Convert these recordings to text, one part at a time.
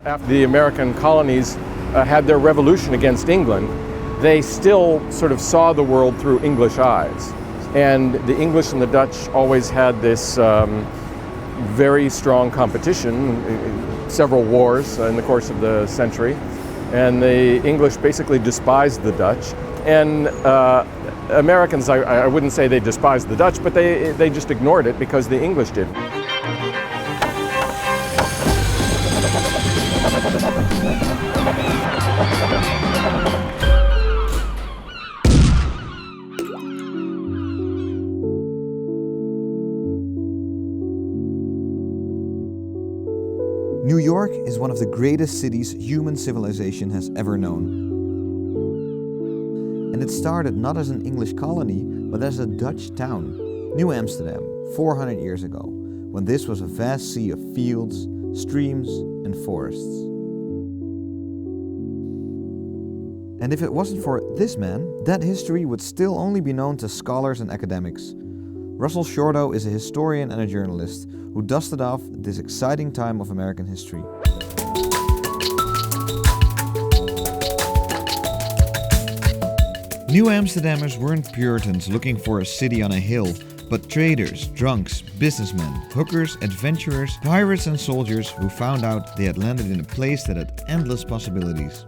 After the American colonies had their revolution against England, they still sort of saw the world through English eyes. And the English and the Dutch always had this very strong competition, several wars in the course of the century. And the English basically despised the Dutch. And Americans, I wouldn't say they despised the Dutch, but they just ignored it because the English did. New York is one of the greatest cities human civilization has ever known. And it started not as an English colony, but as a Dutch town, New Amsterdam, 400 years ago, when this was a vast sea of fields, streams and forests. And if it wasn't for this man, that history would still only be known to scholars and academics. Russell Shorto is a historian and a journalist who dusted off this exciting time of American history. New Amsterdammers weren't Puritans looking for a city on a hill, but traders, drunks, businessmen, hookers, adventurers, pirates and soldiers who found out they had landed in a place that had endless possibilities.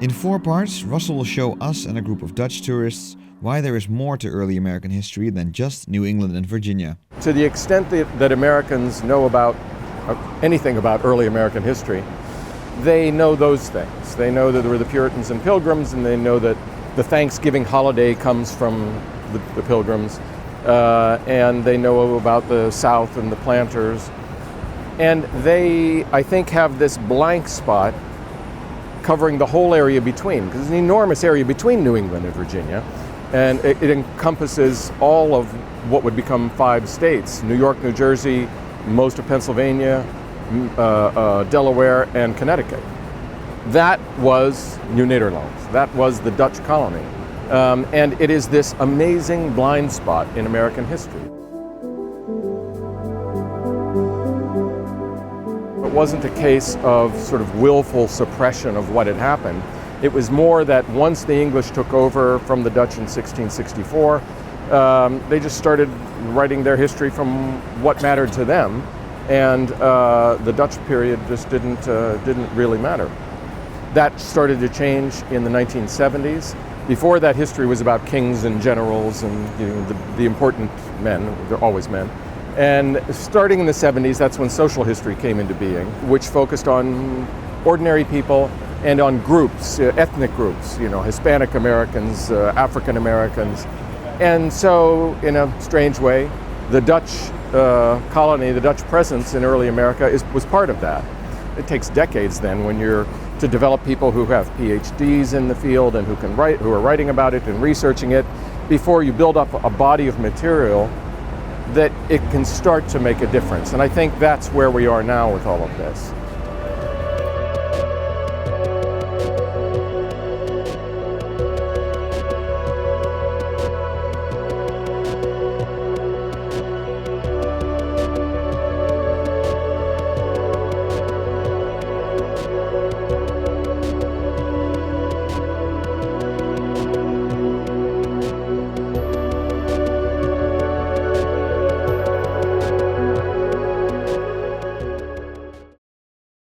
In 4 parts, Russell will show us and a group of Dutch tourists why there is more to early American history than just New England and Virginia. To the extent that Americans know about anything about early American history, they know those things. They know that there were the Puritans and Pilgrims, and they know that the Thanksgiving holiday comes from the Pilgrims, and they know about the South and the planters. And they, I think, have this blank spot covering the whole area between, because there's an enormous area between New England and Virginia, and it encompasses all of what would become 5 states: New York, New Jersey, most of Pennsylvania, Delaware, and Connecticut. That was New Netherland. That was the Dutch colony. And it is this amazing blind spot in American history. It wasn't a case of sort of willful suppression of what had happened. It was more that once the English took over from the Dutch in 1664, they just started writing their history from what mattered to them, and the Dutch period just didn't really matter. That started to change in the 1970s. Before that, history was about kings and generals and the important men. They're always men. And starting in the 70s, that's when social history came into being, which focused on ordinary people and on groups, ethnic groups, Hispanic Americans, African Americans. And so, in a strange way, the Dutch colony, the Dutch presence in early America was part of that. It takes decades then to develop people who have PhDs in the field and who are writing about it and researching it, before you build up a body of material that it can start to make a difference. And I think that's where we are now with all of this.